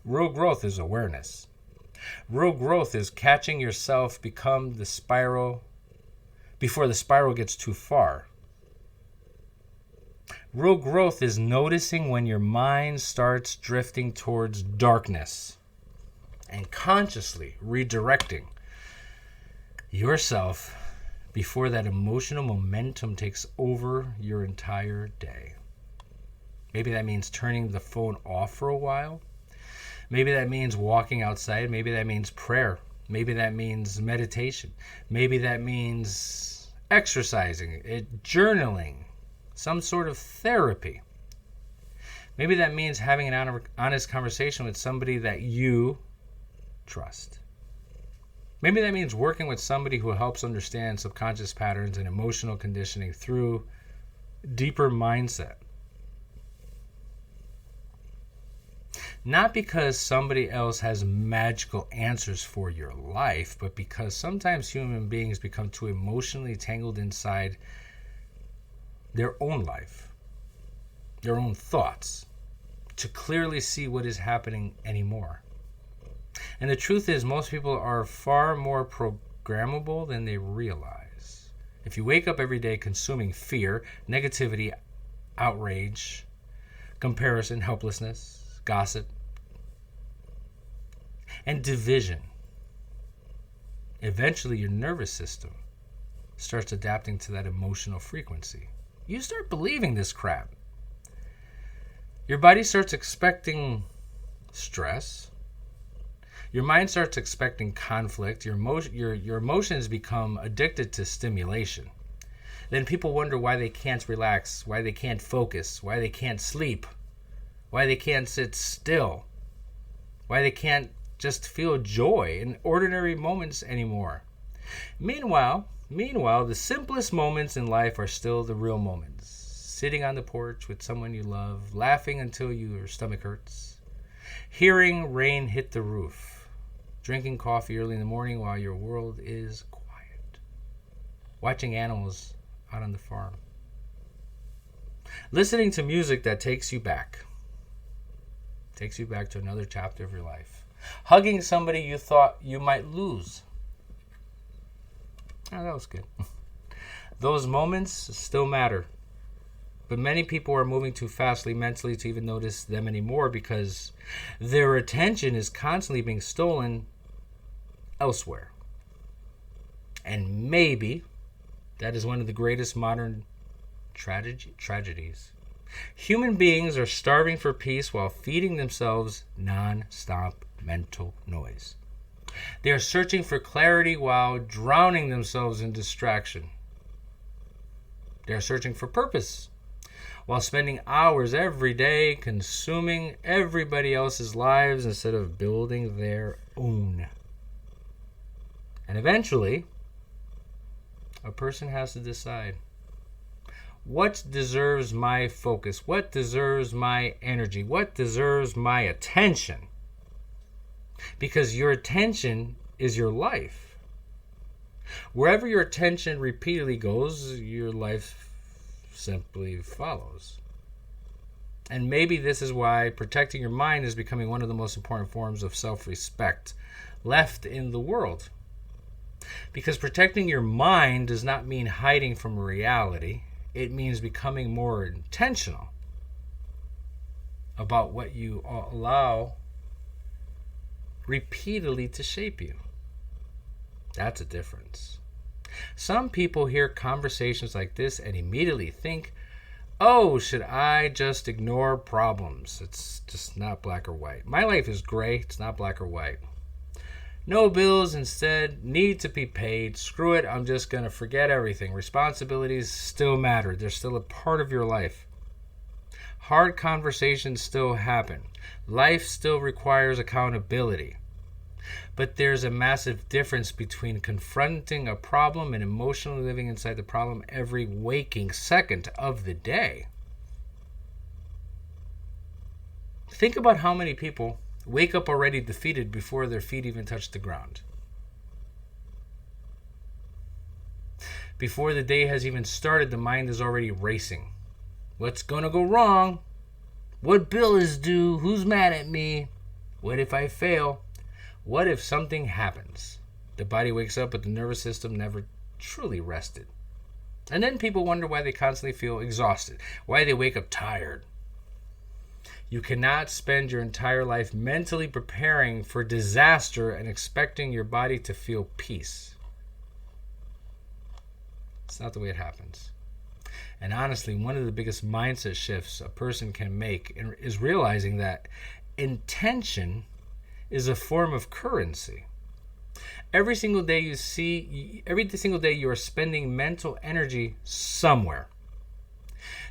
Real growth is awareness. Real growth is catching yourself become the spiral before the spiral gets too far. Real growth is noticing when your mind starts drifting towards darkness and consciously redirecting yourself before that emotional momentum takes over your entire day. Maybe that means turning the phone off for a while. Maybe that means walking outside. Maybe that means prayer. Maybe that means meditation. Maybe that means exercising, journaling, some sort of therapy. Maybe that means having an honest conversation with somebody that you trust. Maybe that means working with somebody who helps understand subconscious patterns and emotional conditioning through deeper mindset. Not because somebody else has magical answers for your life, but because sometimes human beings become too emotionally tangled inside their own life, their own thoughts, to clearly see what is happening anymore. And the truth is, most people are far more programmable than they realize. If you wake up every day consuming fear, negativity, outrage, comparison, helplessness, gossip, and division, eventually your nervous system starts adapting to that emotional frequency. You start believing this crap. Your body starts expecting stress. Your mind starts expecting conflict. Your emotions become addicted to stimulation. Then people wonder why they can't relax, why they can't focus, why they can't sleep, why they can't sit still, why they can't just feel joy in ordinary moments anymore. Meanwhile, the simplest moments in life are still the real moments. Sitting on the porch with someone you love, laughing until your stomach hurts, hearing rain hit the roof, drinking coffee early in the morning while your world is quiet, watching animals out on the farm, listening to music that takes you back to another chapter of your life, hugging somebody you thought you might lose. Oh, that was good. Those moments still matter. But many people are moving too fastly mentally to even notice them anymore because their attention is constantly being stolen elsewhere. And maybe that is one of the greatest modern tragedies. Human beings are starving for peace while feeding themselves non-stop mental noise. They are searching for clarity while drowning themselves in distraction. They are searching for purpose while spending hours every day consuming everybody else's lives instead of building their own. And eventually, a person has to decide, what deserves my focus? What deserves my energy? What deserves my attention? Because your attention is your life. Wherever your attention repeatedly goes, your life simply follows. And maybe this is why protecting your mind is becoming one of the most important forms of self-respect left in the world. Because protecting your mind does not mean hiding from reality. It means becoming more intentional about what you allow repeatedly to shape you. That's a difference. Some people hear conversations like this and immediately think, oh, should I just ignore problems? It's just not black or white. My life is gray. It's not black or white. No bills instead need to be paid. Screw it. I'm just going to forget everything. Responsibilities still matter. They're still a part of your life. Hard conversations still happen. Life still requires accountability. But there's a massive difference between confronting a problem and emotionally living inside the problem every waking second of the day. Think about how many people wake up already defeated before their feet even touch the ground. Before the day has even started, the mind is already racing. What's going to go wrong? What bill is due? Who's mad at me? What if I fail? What if something happens? The body wakes up, but the nervous system never truly rested. And then people wonder why they constantly feel exhausted, why they wake up tired. You cannot spend your entire life mentally preparing for disaster and expecting your body to feel peace. It's not the way it happens. And honestly, one of the biggest mindset shifts a person can make is realizing that intention is a form of currency. Every single day you are spending mental energy somewhere.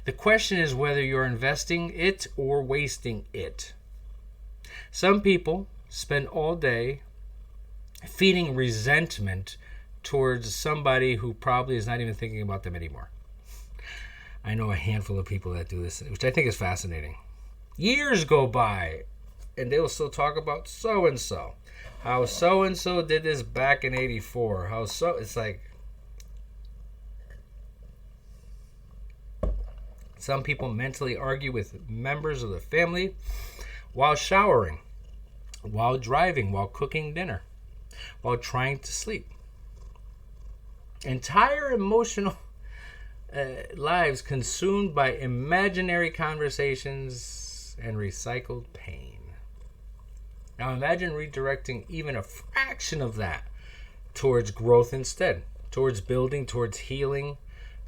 The question is whether you're investing it or wasting it. Some people spend all day feeding resentment towards somebody who probably is not even thinking about them anymore. I know a handful of people that do this, which I think is fascinating. Years go by, and they will still talk about so-and-so. How so-and-so did this back in 84. It's like, some people mentally argue with members of the family while showering, while driving, while cooking dinner, while trying to sleep. Entire emotional lives consumed by imaginary conversations and recycled pain. Now imagine redirecting even a fraction of that towards growth instead, towards building, towards healing,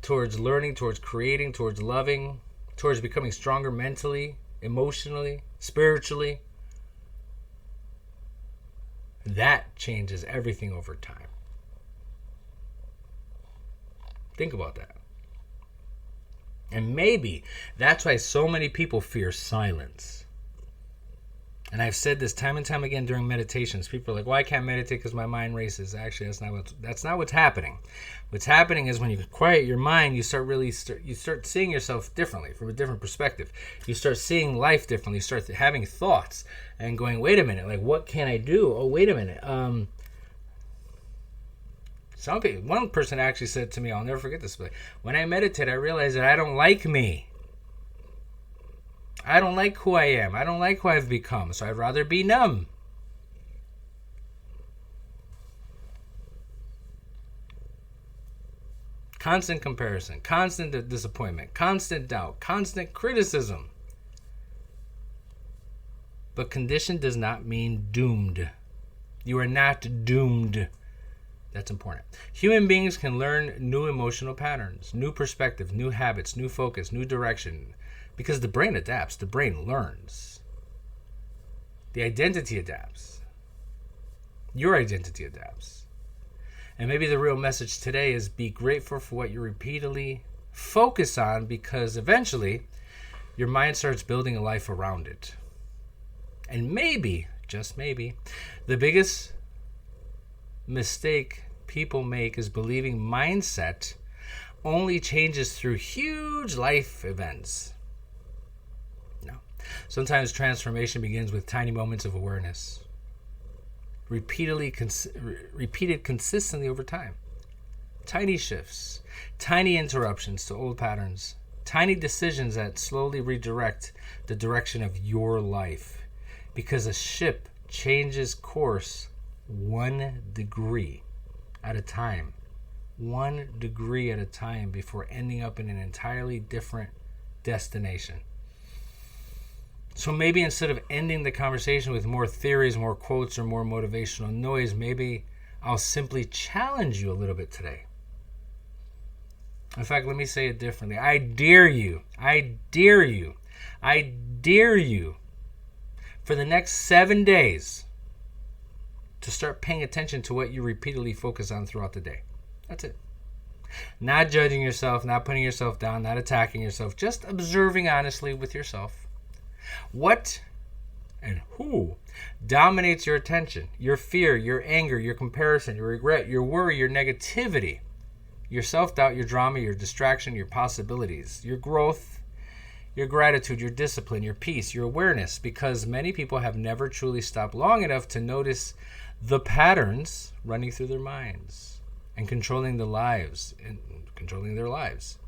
towards learning, towards creating, towards loving, towards becoming stronger mentally, emotionally, spiritually. That changes everything over time. Think about that. And maybe that's why so many people fear silence. And I've said this time and time again during meditations. People are like, well, I can't meditate because my mind races. Actually, that's not what's happening. What's happening is when you quiet your mind, you start seeing yourself differently, from a different perspective. You start seeing life differently. You start having thoughts and going, wait a minute, like, what can I do? Oh, wait a minute. One person actually said to me, I'll never forget this, but when I meditate, I realize that I don't like me. I don't like who I am. I don't like who I've become, so I'd rather be numb. Constant comparison, constant disappointment, constant doubt, constant criticism. But conditioned does not mean doomed. You are not doomed. That's important. Human beings can learn new emotional patterns, new perspective, new habits, new focus, new direction. Because the brain adapts. The brain learns. The identity adapts. Your identity adapts. And maybe the real message today is be grateful for what you repeatedly focus on, because eventually your mind starts building a life around it. And maybe, just maybe, the biggest mistake people make is believing mindset only changes through huge life events. No. Sometimes transformation begins with tiny moments of awareness, repeated consistently over time. Tiny shifts, tiny interruptions to old patterns, tiny decisions that slowly redirect the direction of your life. Because a ship changes course 1 degree at a time. 1 degree at a time before ending up in an entirely different destination. So maybe instead of ending the conversation with more theories, more quotes, or more motivational noise, maybe I'll simply challenge you a little bit today. In fact, let me say it differently. I dare you for the next 7 days to start paying attention to what you repeatedly focus on throughout the day. That's it. Not judging yourself, not putting yourself down, not attacking yourself, just observing honestly with yourself. What and who dominates your attention? Your fear, your anger, your comparison, your regret, your worry, your negativity, your self-doubt, your drama, your distraction, your possibilities, your growth, your gratitude, your discipline, your peace, your awareness, because many people have never truly stopped long enough to notice the patterns running through their minds and controlling their lives.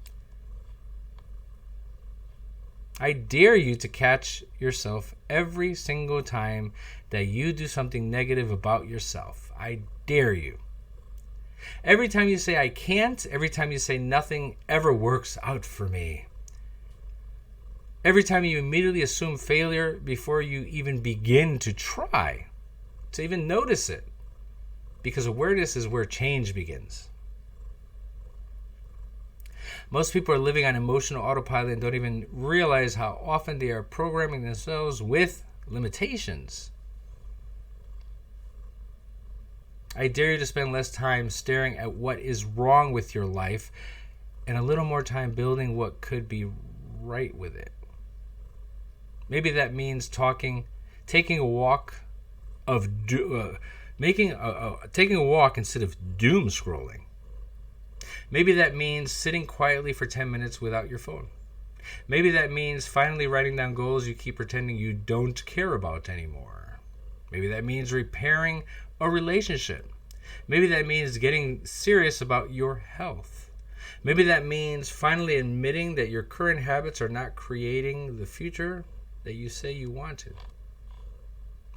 I dare you to catch yourself every single time that you do something negative about yourself. I dare you. Every time you say I can't, every time you say nothing ever works out for me. Every time you immediately assume failure before you even begin to try, to even notice it. Because awareness is where change begins. Most people are living on emotional autopilot and don't even realize how often they are programming themselves with limitations. I dare you to spend less time staring at what is wrong with your life and a little more time building what could be right with it. Maybe that means taking a walk taking a walk instead of doom scrolling. Maybe that means sitting quietly for 10 minutes without your phone. Maybe that means finally writing down goals you keep pretending you don't care about anymore. Maybe that means repairing a relationship. Maybe that means getting serious about your health. Maybe that means finally admitting that your current habits are not creating the future that you say you wanted.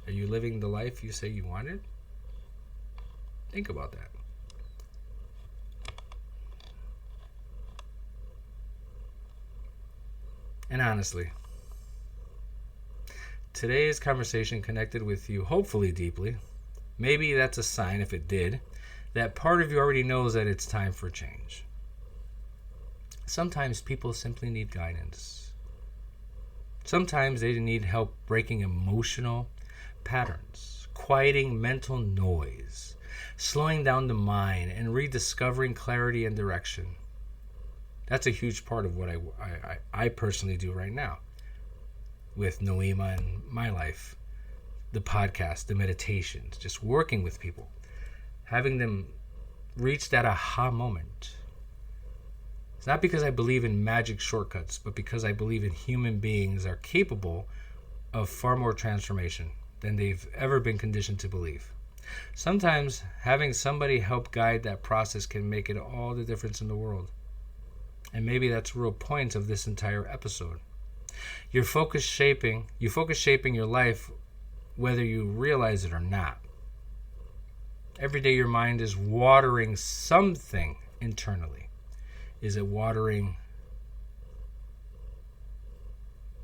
Are you living the life you say you wanted? Think about that. And honestly, today's conversation connected with you hopefully deeply. Maybe that's a sign, if it did, that part of you already knows that it's time for change. Sometimes people simply need guidance. Sometimes they need help breaking emotional patterns, quieting mental noise, slowing down the mind, and rediscovering clarity and direction. That's a huge part of what I personally do right now with Noema and my life. The podcast, the meditations, just working with people, having them reach that aha moment. It's not because I believe in magic shortcuts, but because I believe in human beings are capable of far more transformation than they've ever been conditioned to believe. Sometimes having somebody help guide that process can make it all the difference in the world. And maybe that's the real point of this entire episode. You focus shaping your life whether you realize it or not. Every day your mind is watering something internally. Is it watering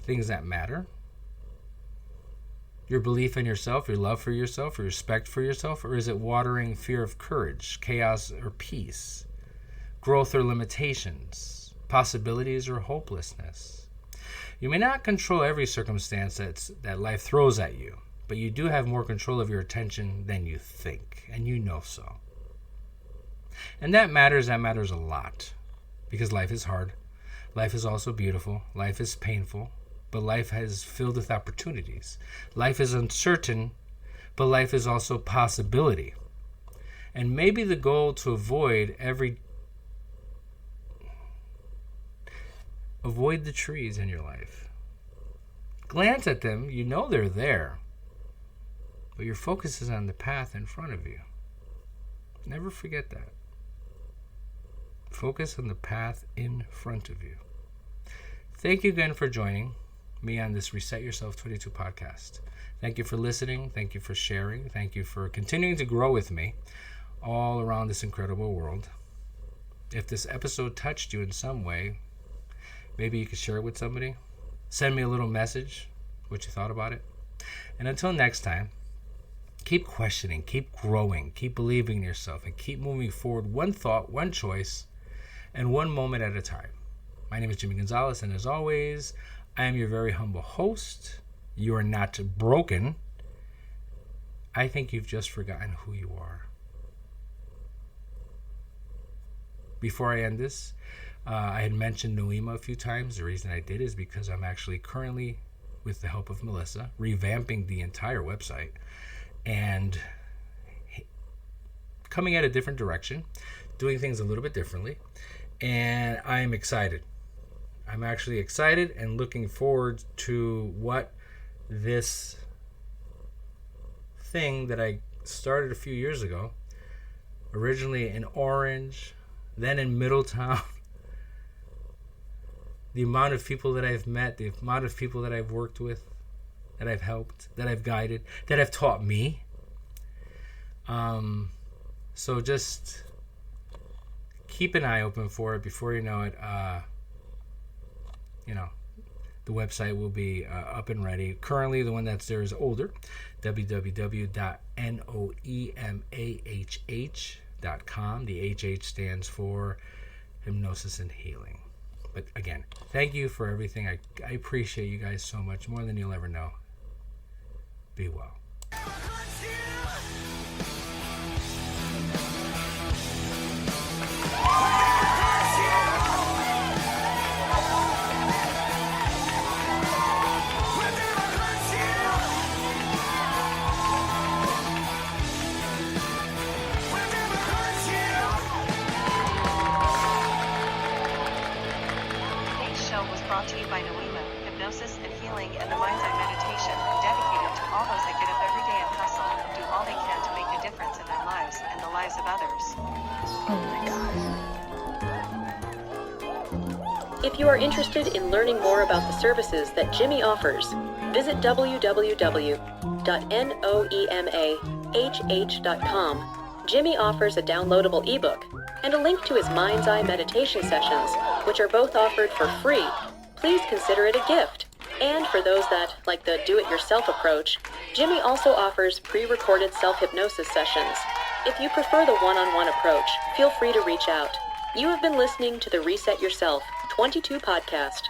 things that matter? Your belief in yourself, your love for yourself, your respect for yourself? Or is it watering fear of courage, chaos or peace, growth or limitations, possibilities or hopelessness? You may not control every circumstance that life throws at you, but you do have more control of your attention than you think, and you know so. And that matters a lot, because life is hard. Life is also beautiful. Life is painful, but life is filled with opportunities. Life is uncertain, but life is also possibility. And maybe the goal to avoid the trees in your life. Glance at them, you know they're there, but your focus is on the path in front of you. Never forget that. Focus on the path in front of you. Thank you again for joining me on this Reset Yourself 22 podcast. Thank you for listening. Thank you for sharing. Thank you for continuing to grow with me all around this incredible world. If this episode touched you in some way, maybe you could share it with somebody. Send me a little message, what you thought about it. And until next time, keep questioning, keep growing, keep believing in yourself, and keep moving forward one thought, one choice, and one moment at a time. My name is Jimmy Gonzalez, and as always, I am your very humble host. You are not broken. I think you've just forgotten who you are. Before I end this, I had mentioned Noema a few times. The reason I did is because I'm actually currently, with the help of Melissa, revamping the entire website and coming at a different direction, doing things a little bit differently. And I'm excited. I'm actually excited and looking forward to what this thing that I started a few years ago, originally in Orange, then in Middletown, the amount of people that I've met, the amount of people that I've worked with, that I've helped, that I've guided, that have taught me. So just keep an eye open for it. Before you know it, the website will be up and ready. Currently, the one that's there is older, www.noemahh.com. The HH stands for Hypnosis and Healing. But again, thank you for everything. I appreciate you guys so much, more than you'll ever know. Be well. hypnosis and healing and the mind's eye meditation, and dedicated to all those that get up every day and hustle and do all they can to make a difference in their lives and the lives of others. Oh my God. If you are interested in learning more about the services that Jimmy offers, visit www.noemah.com. Jimmy offers a downloadable ebook and a link to his Mind's Eye meditation sessions, which are both offered for free. Please consider it a gift. And for those that like the do-it-yourself approach, Jimmy also offers pre-recorded self-hypnosis sessions. If you prefer the one-on-one approach, feel free to reach out. You have been listening to the Reset Yourself 22 podcast.